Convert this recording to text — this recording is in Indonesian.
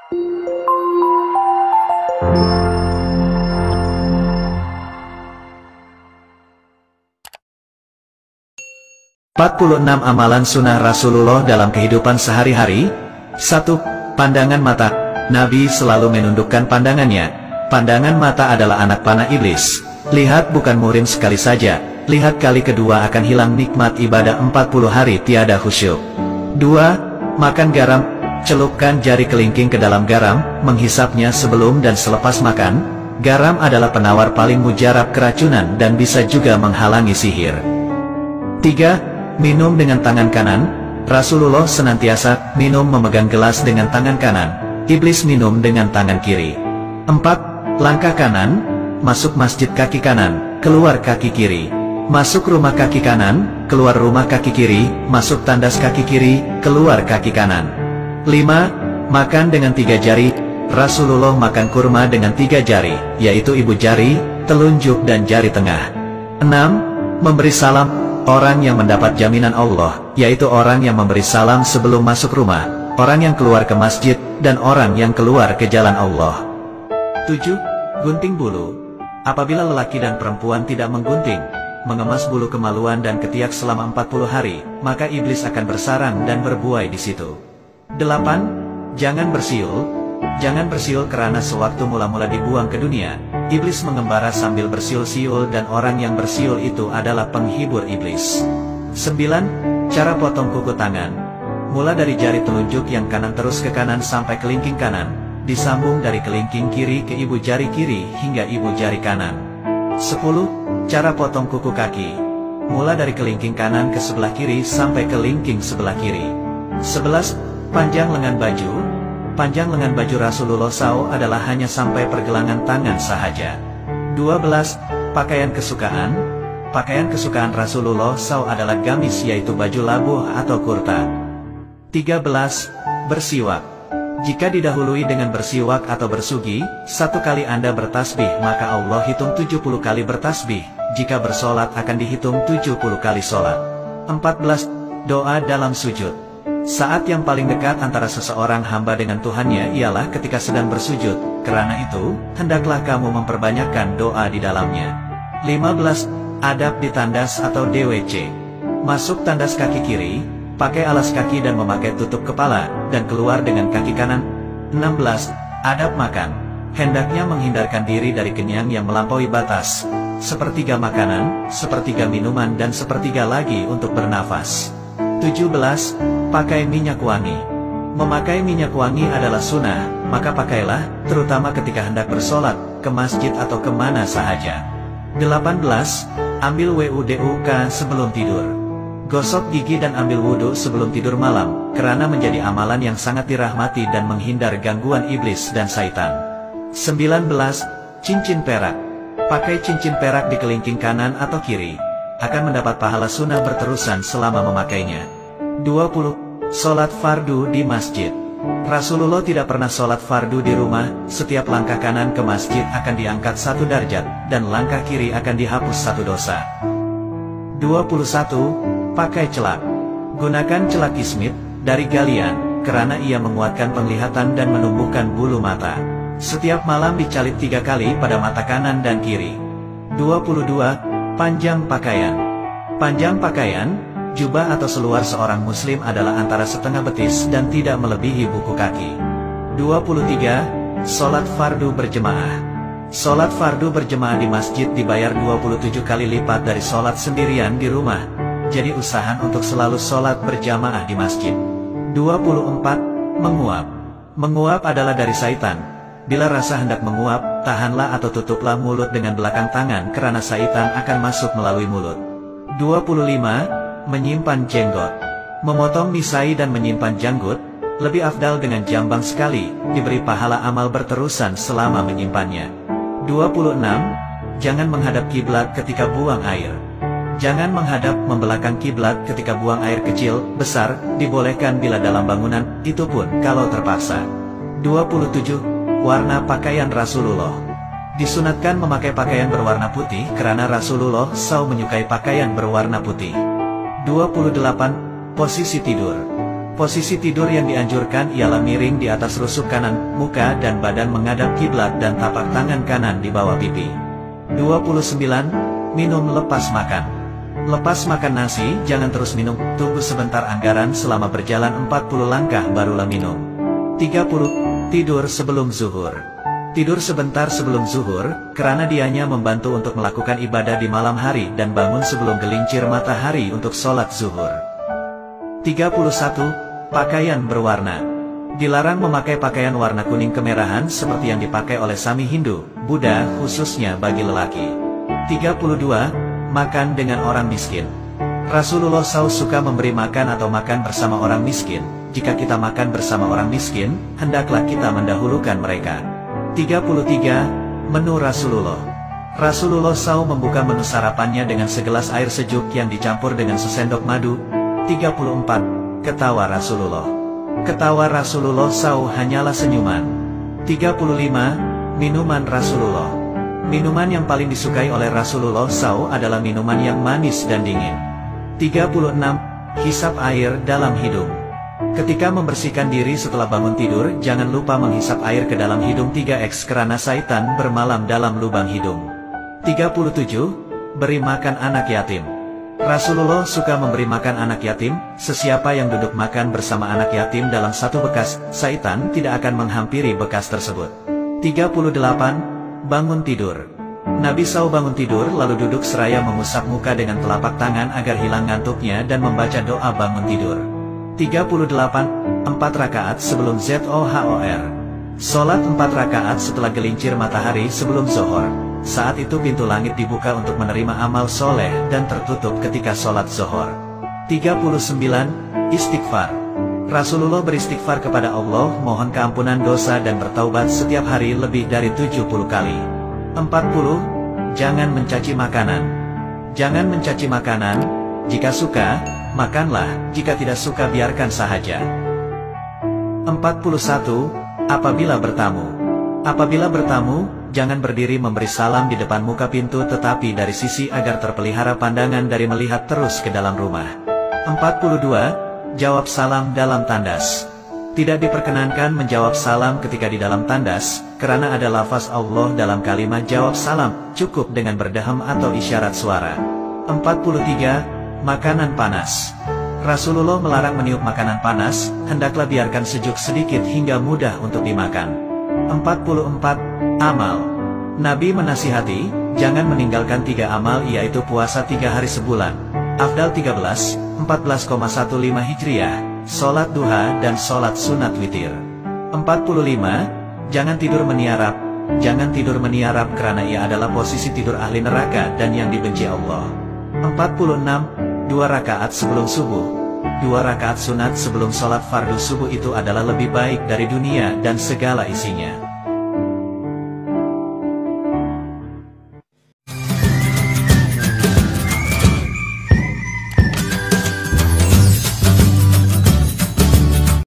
46 Amalan sunnah Rasulullah dalam kehidupan sehari-hari. 1. Pandangan mata. Nabi selalu menundukkan pandangannya. Pandangan mata adalah anak panah iblis. Lihat bukan murim sekali saja, lihat kali kedua akan hilang nikmat ibadah 40 hari tiada khusyuk. 2. Makan garam. Celupkan jari kelingking ke dalam garam, menghisapnya sebelum dan selepas makan. Garam adalah penawar paling mujarab keracunan dan bisa juga menghalangi sihir. 3. Minum dengan tangan kanan. Rasulullah senantiasa minum memegang gelas dengan tangan kanan. Iblis minum dengan tangan kiri. 4. Langkah kanan. Masuk masjid kaki kanan, keluar kaki kiri. Masuk rumah kaki kanan, keluar rumah kaki kiri. Masuk tandas kaki kiri, keluar kaki kanan. 5. Makan dengan 3 jari. Rasulullah makan kurma dengan 3 jari, yaitu ibu jari, telunjuk dan jari tengah. 6. Memberi salam. Orang yang mendapat jaminan Allah, yaitu orang yang memberi salam sebelum masuk rumah, orang yang keluar ke masjid, dan orang yang keluar ke jalan Allah. 7. Gunting bulu. Apabila lelaki dan perempuan tidak menggunting, mengemas bulu kemaluan dan ketiak selama 40 hari, maka iblis akan bersarang dan berbuai di situ. 8. Jangan bersiul. Jangan bersiul karena sewaktu mula-mula dibuang ke dunia, iblis mengembara sambil bersiul-siul dan orang yang bersiul itu adalah penghibur iblis. 9. Cara potong kuku tangan. Mula dari jari telunjuk yang kanan terus ke kanan sampai kelingking kanan, disambung dari kelingking kiri ke ibu jari kiri hingga ibu jari kanan. 10. Cara potong kuku kaki. Mula dari kelingking kanan ke sebelah kiri sampai kelingking sebelah kiri. 11. Panjang lengan baju. Panjang lengan baju Rasulullah SAW adalah hanya sampai pergelangan tangan sahaja. 12. Pakaian kesukaan. Pakaian kesukaan Rasulullah SAW adalah gamis, yaitu baju labuh atau kurta. 13. Bersiwak. Jika didahului dengan bersiwak atau bersugi, 1 kali Anda bertasbih maka Allah hitung 70 kali bertasbih. Jika bersolat akan dihitung 70 kali solat. 14. Doa dalam sujud. Saat yang paling dekat antara seseorang hamba dengan Tuhannya ialah ketika sedang bersujud. Karena itu, hendaklah kamu memperbanyakkan doa di dalamnya. 15. Adab di tandas atau DWC. Masuk tandas kaki kiri, pakai alas kaki dan memakai tutup kepala, dan keluar dengan kaki kanan. 16. Adab makan. Hendaknya menghindarkan diri dari kenyang yang melampaui batas. 1/3 makanan, 1/3 minuman dan 1/3 lagi untuk bernafas. 17. Pakai minyak wangi. Memakai minyak wangi adalah sunnah, maka pakailah, terutama ketika hendak bersolat, ke masjid atau kemana sahaja. 18. Ambil WUDUK sebelum tidur. Gosok gigi dan ambil wudhu sebelum tidur malam, karena menjadi amalan yang sangat dirahmati dan menghindar gangguan iblis dan syaitan. 19. Cincin perak. Pakai cincin perak di kelingking kanan atau kiri. Akan mendapat pahala sunnah berterusan selama memakainya. 20. Sholat fardu di masjid. Rasulullah tidak pernah sholat fardu di rumah. Setiap langkah kanan ke masjid akan diangkat 1 derajat, dan langkah kiri akan dihapus 1 dosa. 21. Pakai celak. Gunakan celak kismit dari galian, karena ia menguatkan penglihatan dan menumbuhkan bulu mata. Setiap malam dicalip 3 kali pada mata kanan dan kiri. 22. Panjang pakaian. Panjang pakaian, jubah atau seluar seorang muslim adalah antara setengah betis dan tidak melebihi buku kaki. 23. Sholat fardu berjemaah. Sholat fardu berjemaah di masjid dibayar 27 kali lipat dari sholat sendirian di rumah. Jadi usahakan untuk selalu sholat berjamaah di masjid. 24. Menguap. Menguap adalah dari syaitan. Bila rasa hendak menguap, tahanlah atau tutuplah mulut dengan belakang tangan karena syaitan akan masuk melalui mulut. 25. Menyimpan jenggot. Memotong misai dan menyimpan janggut, lebih afdal dengan jambang sekali, diberi pahala amal berterusan selama menyimpannya. 26. Jangan menghadap kiblat ketika buang air. Jangan menghadap membelakang kiblat ketika buang air kecil, besar, dibolehkan bila dalam bangunan, itu pun kalau terpaksa. 27. Warna pakaian Rasulullah. Disunatkan memakai pakaian berwarna putih karena Rasulullah SAW menyukai pakaian berwarna putih. 28. Posisi tidur. Posisi tidur yang dianjurkan ialah miring di atas rusuk kanan, muka dan badan menghadap kiblat dan tapak tangan kanan di bawah pipi. 29. Minum lepas makan. Lepas makan nasi, jangan terus minum, tunggu sebentar anggaran selama berjalan 40 langkah barulah minum. 30. Tidur sebelum zuhur. Tidur sebentar sebelum zuhur, karena dianya membantu untuk melakukan ibadah di malam hari dan bangun sebelum gelincir matahari untuk sholat zuhur. 31. Pakaian berwarna. Dilarang memakai pakaian warna kuning kemerahan seperti yang dipakai oleh Sami Hindu, Buddha khususnya bagi lelaki. 32. Makan dengan orang miskin. Rasulullah SAW suka memberi makan atau makan bersama orang miskin. Jika kita makan bersama orang miskin, hendaklah kita mendahulukan mereka. 33. Menu Rasulullah. Rasulullah SAW membuka menu sarapannya dengan segelas air sejuk yang dicampur dengan sesendok madu. 34. Ketawa Rasulullah. Ketawa Rasulullah SAW hanyalah senyuman. 35. Minuman Rasulullah. Minuman yang paling disukai oleh Rasulullah SAW adalah minuman yang manis dan dingin. 36. Hisap air dalam hidung. Ketika membersihkan diri setelah bangun tidur, jangan lupa menghisap air ke dalam hidung 3x karena syaitan bermalam dalam lubang hidung. 37. Beri makan anak yatim. Rasulullah suka memberi makan anak yatim. Sesiapa yang duduk makan bersama anak yatim dalam satu bekas, syaitan tidak akan menghampiri bekas tersebut. 38. Bangun tidur. Nabi SAW bangun tidur lalu duduk seraya mengusap muka dengan telapak tangan agar hilang ngantuknya dan membaca doa bangun tidur. 38. 4 rakaat sebelum Zohor. Sholat 4 rakaat setelah gelincir matahari sebelum Zohor. Saat itu pintu langit dibuka untuk menerima amal soleh dan tertutup ketika sholat Zohor. 39. Istighfar. Rasulullah beristighfar kepada Allah, mohon keampunan dosa dan bertaubat setiap hari lebih dari 70 kali. 40. Jangan mencaci makanan. Jangan mencaci makanan. Jika suka, makanlah, jika tidak suka biarkan sahaja. 41. Apabila bertamu. Apabila bertamu, jangan berdiri memberi salam di depan muka pintu tetapi dari sisi agar terpelihara pandangan dari melihat terus ke dalam rumah. 42. Jawab salam dalam tandas. Tidak diperkenankan menjawab salam ketika di dalam tandas, karena ada lafaz Allah dalam kalimat jawab salam, cukup dengan berdeham atau isyarat suara. 43. Makanan panas. Rasulullah melarang meniup makanan panas, hendaklah biarkan sejuk sedikit hingga mudah untuk dimakan. 44. Amal. Nabi menasihati, jangan meninggalkan 3 amal yaitu puasa 3 hari sebulan, Afdal 13, 14,15 Hijriah, sholat duha dan sholat sunat witir. 45. Jangan tidur meniarap. Jangan tidur meniarap karena ia adalah posisi tidur ahli neraka dan yang dibenci Allah. 46. 2 rakaat sebelum subuh. 2 rakaat sunat sebelum sholat fardu subuh itu adalah lebih baik dari dunia dan segala isinya.